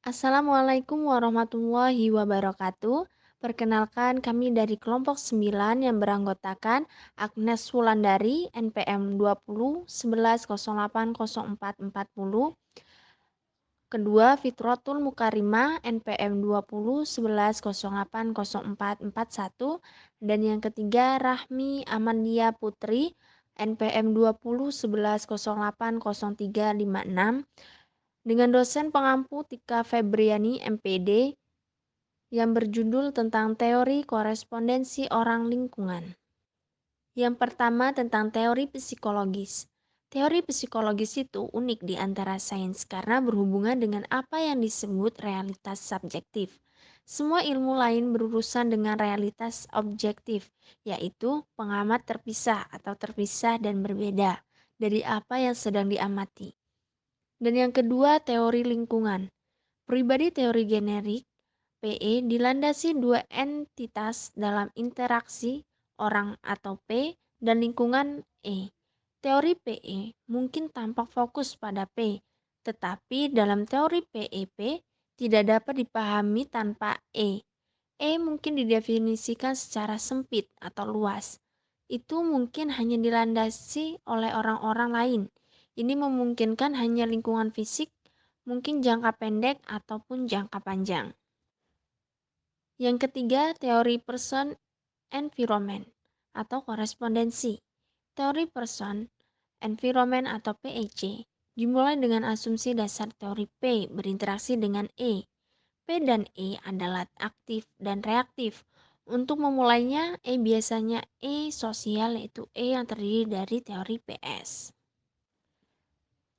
Assalamualaikum warahmatullahi wabarakatuh. Perkenalkan kami dari kelompok 9 yang beranggotakan Agnes Wulandari NPM 2011080440. Kedua Fitrotul Mukarimah NPM 2011080441 dan yang ketiga Rahmi Amandia Putri NPM 2011080356 dengan dosen pengampu Tika Febriani MPD yang berjudul tentang teori korespondensi orang lingkungan. Yang pertama tentang teori psikologis. Teori psikologis itu unik di antara sains karena berhubungan dengan apa yang disebut realitas subjektif. Semua ilmu lain berurusan dengan realitas objektif, yaitu pengamat terpisah atau terpisah dan berbeda dari apa yang sedang diamati. Dan yang kedua, teori lingkungan. Pribadi teori generik PE dilandasi dua entitas dalam interaksi orang atau P dan lingkungan E. Teori PE mungkin tampak fokus pada P, tetapi dalam teori PEP tidak dapat dipahami tanpa E. E mungkin didefinisikan secara sempit atau luas. Itu mungkin hanya dilandasi oleh orang-orang lain. Ini memungkinkan hanya lingkungan fisik, mungkin jangka pendek ataupun jangka panjang. Yang ketiga, teori person environment atau korespondensi. Teori person environment atau PEC dimulai dengan asumsi dasar teori P berinteraksi dengan E. P dan E adalah aktif dan reaktif. Untuk memulainya, E biasanya E sosial yaitu E yang terdiri dari teori PS.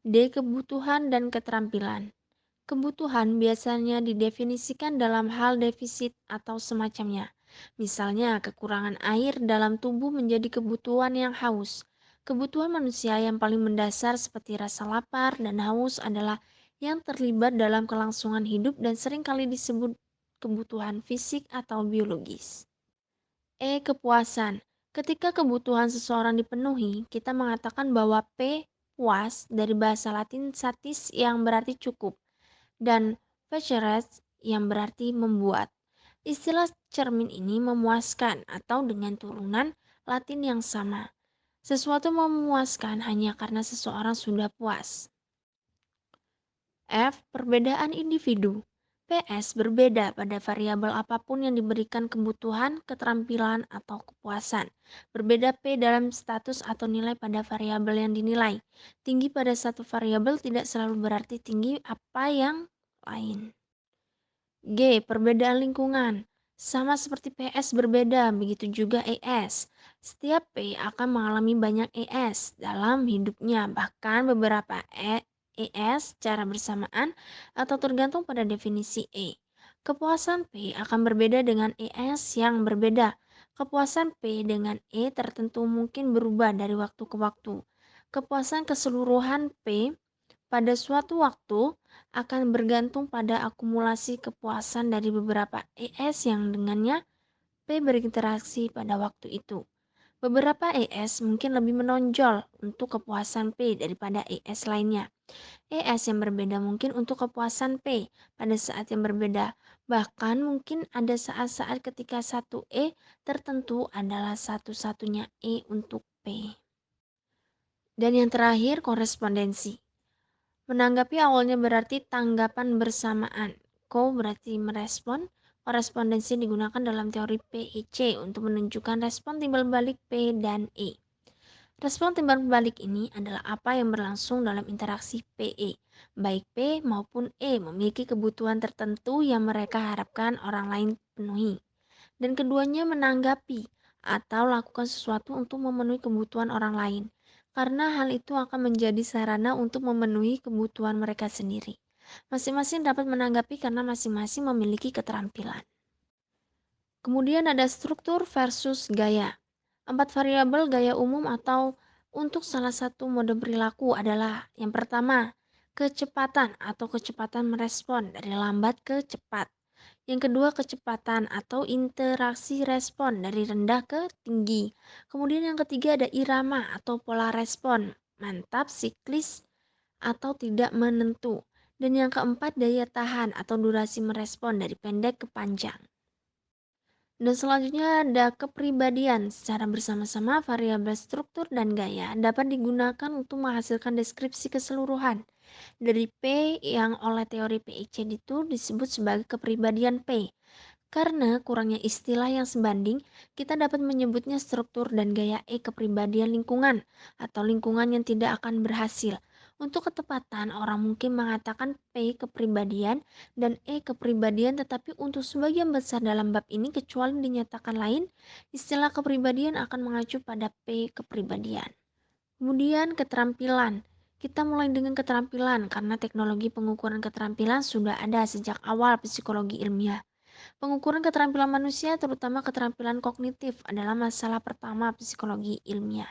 D. Kebutuhan dan keterampilan. Kebutuhan biasanya didefinisikan dalam hal defisit atau semacamnya. Misalnya, kekurangan air dalam tubuh menjadi kebutuhan yang haus. Kebutuhan manusia yang paling mendasar seperti rasa lapar dan haus adalah yang terlibat dalam kelangsungan hidup dan seringkali disebut kebutuhan fisik atau biologis. E. Kepuasan. Ketika kebutuhan seseorang dipenuhi, kita mengatakan bahwa P puas dari bahasa Latin satis yang berarti cukup dan Feceres yang berarti membuat. Istilah cermin ini memuaskan atau dengan turunan Latin yang sama. Sesuatu memuaskan hanya karena seseorang sudah puas. F. Perbedaan individu. PS berbeda pada variabel apapun yang diberikan kebutuhan, keterampilan, atau kepuasan. Berbeda P dalam status atau nilai pada variabel yang dinilai. Tinggi pada satu variabel tidak selalu berarti tinggi apa yang lain. G. Perbedaan lingkungan. Sama seperti PS berbeda, begitu juga ES. Setiap P akan mengalami banyak ES dalam hidupnya, bahkan beberapa ES secara bersamaan atau tergantung pada definisi E. Kepuasan P akan berbeda dengan ES yang berbeda. Kepuasan P dengan E tertentu mungkin berubah dari waktu ke waktu. Kepuasan keseluruhan P pada suatu waktu akan bergantung pada akumulasi kepuasan dari beberapa ES yang dengannya P berinteraksi pada waktu itu. Beberapa ES mungkin lebih menonjol untuk kepuasan P daripada ES lainnya. ES yang berbeda mungkin untuk kepuasan P pada saat yang berbeda. Bahkan mungkin ada saat-saat ketika satu E tertentu adalah satu-satunya E untuk P. Dan yang terakhir, korespondensi. Menanggapi awalnya berarti tanggapan bersamaan. Ko berarti merespon. Korespondensi digunakan dalam teori PIC untuk menunjukkan respon timbal balik P dan E. Respon timbal balik ini adalah apa yang berlangsung dalam interaksi PE. Baik P maupun E memiliki kebutuhan tertentu yang mereka harapkan orang lain penuhi. Dan keduanya menanggapi atau lakukan sesuatu untuk memenuhi kebutuhan orang lain. Karena hal itu akan menjadi sarana untuk memenuhi kebutuhan mereka sendiri. Masing-masing dapat menanggapi karena masing-masing memiliki keterampilan. Kemudian ada struktur versus gaya. 4 variabel gaya umum atau untuk salah satu mode perilaku adalah yang pertama, kecepatan atau kecepatan merespon dari lambat ke cepat. Yang kedua, kecepatan atau interaksi respon dari rendah ke tinggi. Kemudian yang ketiga ada irama atau pola respon, mantap, siklis, atau tidak menentu. Dan yang keempat, daya tahan atau durasi merespon dari pendek ke panjang. Dan selanjutnya ada kepribadian. Secara bersama-sama variabel struktur dan gaya dapat digunakan untuk menghasilkan deskripsi keseluruhan. Dari P yang oleh teori PIC itu disebut sebagai kepribadian P. Karena kurangnya istilah yang sebanding, kita dapat menyebutnya struktur dan gaya E kepribadian lingkungan atau lingkungan yang tidak akan berhasil. Untuk ketepatan, orang mungkin mengatakan P kepribadian dan E kepribadian, tetapi untuk sebagian besar dalam bab ini kecuali dinyatakan lain, istilah kepribadian akan mengacu pada P kepribadian. Kemudian keterampilan. Kita mulai dengan keterampilan karena teknologi pengukuran keterampilan sudah ada sejak awal psikologi ilmiah. Pengukuran keterampilan manusia, terutama keterampilan kognitif, adalah masalah pertama psikologi ilmiah.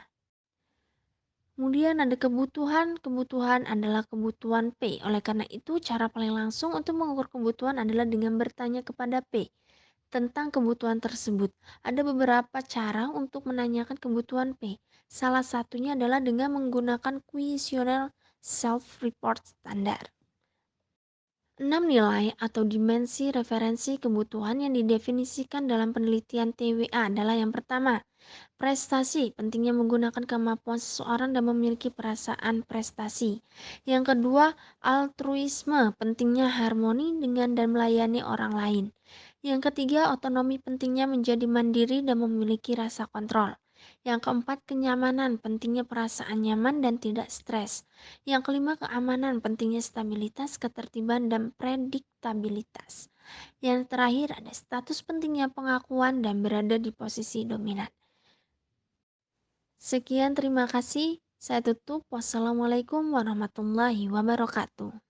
Kemudian ada kebutuhan. Kebutuhan adalah kebutuhan P. Oleh karena itu, cara paling langsung untuk mengukur kebutuhan adalah dengan bertanya kepada P tentang kebutuhan tersebut. Ada beberapa cara untuk menanyakan kebutuhan P. Salah satunya adalah dengan menggunakan kuesioner self-report standar. 6 nilai atau dimensi referensi kebutuhan yang didefinisikan dalam penelitian TWA adalah yang pertama, prestasi, pentingnya menggunakan kemampuan seseorang dan memiliki perasaan prestasi. Yang kedua, altruisme, pentingnya harmoni dengan dan melayani orang lain. Yang ketiga, otonomi, pentingnya menjadi mandiri dan memiliki rasa kontrol. Yang keempat, kenyamanan, pentingnya perasaan nyaman dan tidak stres. Yang kelima, keamanan, pentingnya stabilitas, ketertiban, dan prediktabilitas. Yang terakhir, ada status, pentingnya pengakuan dan berada di posisi dominan. Sekian, terima kasih. Saya tutup. Wassalamualaikum warahmatullahi wabarakatuh.